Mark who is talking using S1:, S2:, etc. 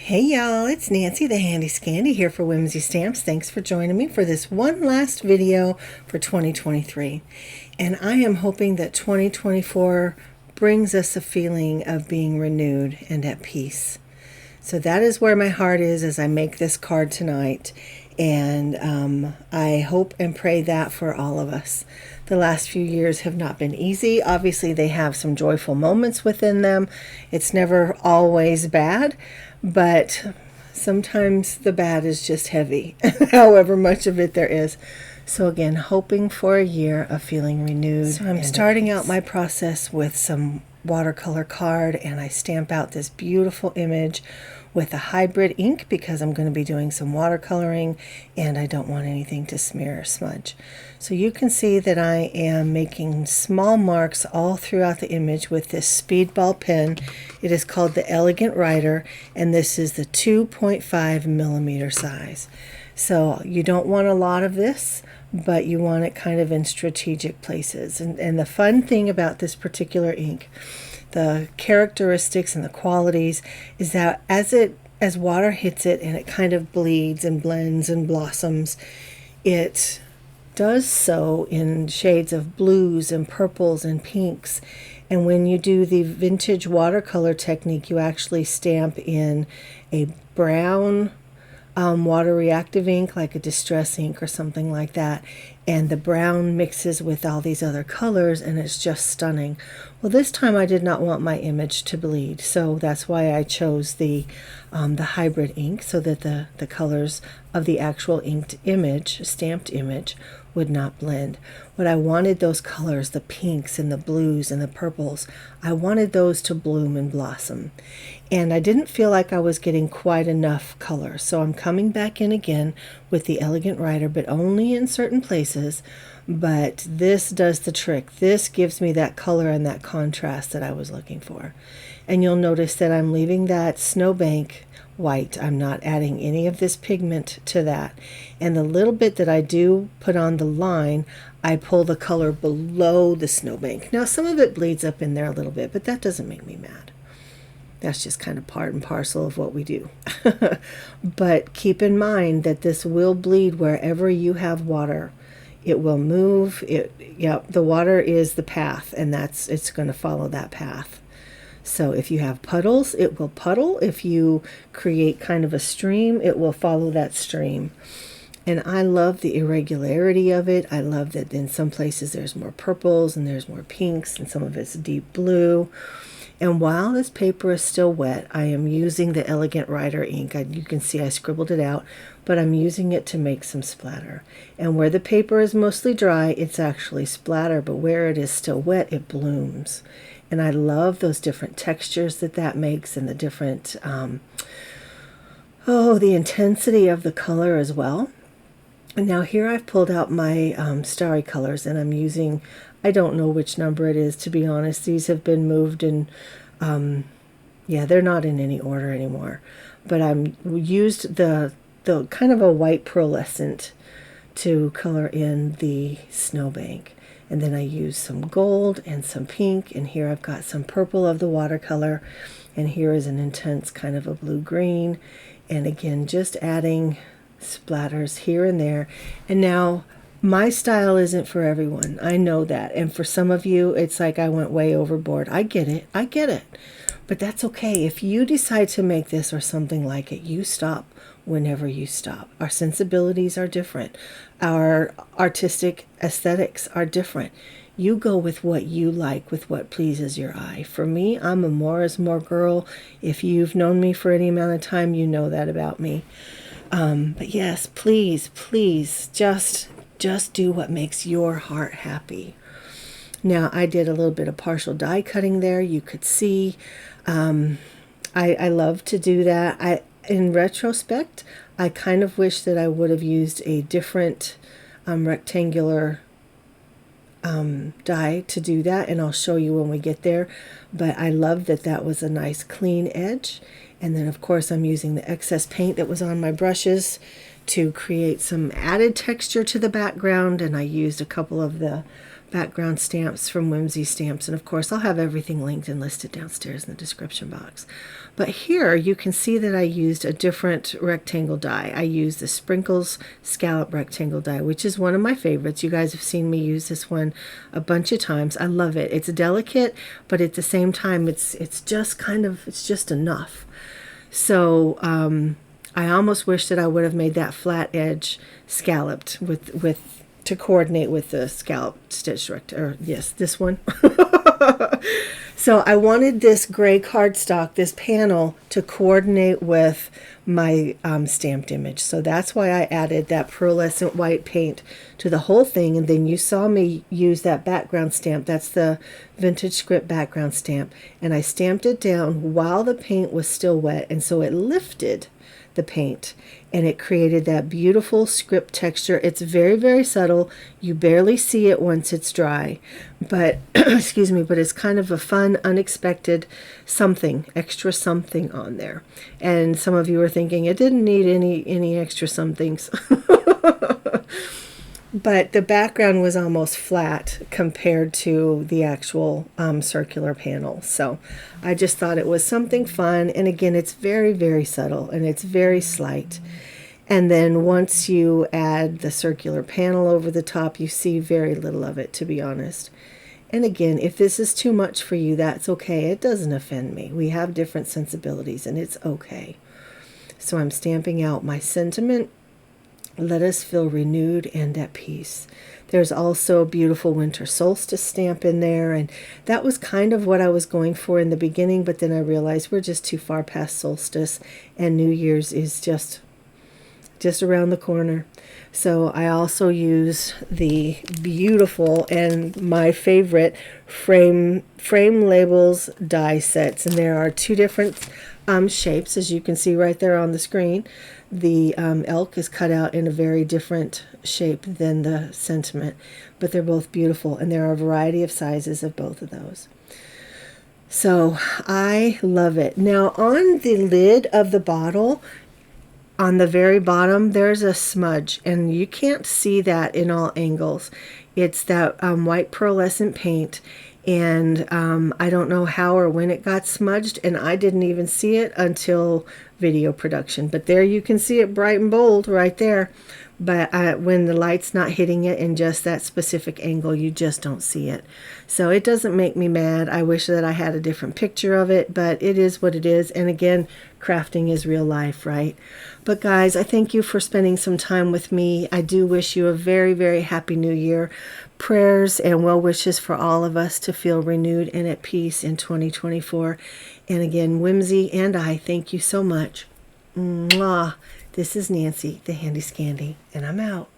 S1: Hey y'all, it's Nancy the Handy Scandy here for Whimsy Stamps. Thanks for joining me for this one last video for 2023. And I am hoping that 2024 brings us a feeling of being renewed and at peace. So that is where my heart is as I make this card tonight. And I hope and pray that for all of us. The last few years have not been easy. Obviously, they have some joyful moments within them. It's never always bad, but sometimes the bad is just heavy, however much of it there is. So again, hoping for a year of feeling renewed. So I'm starting out my process with some watercolor card, and I stamp out this beautiful image with a hybrid ink because I'm going to be doing some watercoloring and I don't want anything to smear or smudge. So you can see that I am making small marks all throughout the image with this speedball pen. It is called the Elegant Writer, and this is the 2.5 millimeter size. So you don't want a lot of this, but you want it kind of in strategic places. And the fun thing about this particular ink, the characteristics and the qualities, is that as water hits it and it kind of bleeds and blends and blossoms, it does so in shades of blues and purples and pinks. And when you do the vintage watercolor technique, you actually stamp in a brown water reactive ink, like a distress ink or something like that, and the brown mixes with all these other colors, and it's just stunning. Well, this time I did not want my image to bleed, so that's why I chose the hybrid ink, so that the colors of the actual inked image, stamped image, would not blend. What I wanted, those colors, the pinks and the blues and the purples, I wanted those to bloom and blossom. And I didn't feel like I was getting quite enough color, so I'm coming back in again with the Elegant Writer, but only in certain places. But this does the trick. This gives me that color and that contrast that I was looking for. And you'll notice that I'm leaving that snowbank white. I'm not adding any of this pigment to that. And the little bit that I do put on the line, I pull the color below the snowbank. Now, some of it bleeds up in there a little bit, but that doesn't make me mad. That's just kind of part and parcel of what we do. But keep in mind that this will bleed wherever you have water. It will move. The water is the path, and it's going to follow that path. So if you have puddles, it will puddle. If you create kind of a stream, it will follow that stream. And I love the irregularity of it. I love that in some places there's more purples and there's more pinks, and some of it's deep blue. And while this paper is still wet, I am using the Elegant Writer ink. You can see I scribbled it out, but I'm using it to make some splatter. And where the paper is mostly dry, it's actually splatter, but where it is still wet, it blooms. And I love those different textures that makes, and the different, the intensity of the color as well. And now here I've pulled out my starry colors, and I'm using, I don't know which number it is, to be honest. These have been moved, and they're not in any order anymore. But I'm used the kind of a white pearlescent to color in the snowbank. And then I use some gold and some pink, and here I've got some purple of the watercolor, and here is an intense kind of a blue-green. And again, just adding splatters here and there. And now, my style isn't for everyone. I know that. And for some of you, it's like I went way overboard. I get it. But that's okay. If you decide to make this or something like it, you stop whenever you stop. Our sensibilities are different. Our artistic aesthetics are different. You go with what you like, with what pleases your eye. For me, I'm a more is more girl. If you've known me for any amount of time, you know that about me. But yes, please, just do what makes your heart happy. Now, I did a little bit of partial die cutting there. You could see, I love to do that. In retrospect, I kind of wish that I would have used a different rectangular die to do that, and I'll show you when we get there. But I love that was a nice clean edge. And then, of course, I'm using the excess paint that was on my brushes to create some added texture to the background, and I used a couple of the background stamps from Whimsy Stamps. And of course, I'll have everything linked and listed downstairs in the description box. But here you can see that I used a different rectangle die. I used the Sprinkles Scallop Rectangle die, which is one of my favorites. You guys have seen me use this one a bunch of times. I love it. It's delicate, but at the same time, it's just enough. So I almost wish that I would have made that flat edge scalloped to coordinate with the scallop stitch director. Yes, this one. So I wanted this gray cardstock, this panel, to coordinate with my stamped image. So that's why I added that pearlescent white paint to the whole thing. And then you saw me use that background stamp. That's the Vintage Script background stamp. And I stamped it down while the paint was still wet. And so it lifted the paint and it created that beautiful script texture. It's very, very subtle. You barely see it once it's dry, but excuse me, but it's kind of a fun, unexpected something, extra something on there. And some of you are thinking it didn't need any extra somethings. But the background was almost flat compared to the actual circular panel. So I just thought it was something fun. And again, it's very, very subtle and it's very slight. And then once you add the circular panel over the top, you see very little of it, to be honest. And again, if this is too much for you, that's okay. It doesn't offend me. We have different sensibilities and it's okay. So I'm stamping out my sentiment. Let us feel renewed and at peace. There's also a beautiful winter solstice stamp in there, and that was kind of what I was going for in the beginning, but then I realized we're just too far past solstice and New Year's is just around the corner. So I also use the beautiful and my favorite frame labels die sets, and there are two different shapes, as you can see right there on the screen. The elk is cut out in a very different shape than the sentiment, but they're both beautiful, and there are a variety of sizes of both of those. So I love it. Now on the lid of the bottle, on the very bottom, there's a smudge, and you can't see that in all angles. It's that white pearlescent paint, and I don't know how or when it got smudged, and I didn't even see it until video production. But there you can see it bright and bold right there. But when the light's not hitting it in just that specific angle, you just don't see it. So it doesn't make me mad. I wish that I had a different picture of it, but it is what it is. And again, crafting is real life, right? But guys, I thank you for spending some time with me. I do wish you a very, very happy new year. Prayers and well wishes for all of us to feel renewed and at peace in 2024. And again, Whimsy and I thank you so much. Mwah. This is Nancy, the Handy Scandy, and I'm out.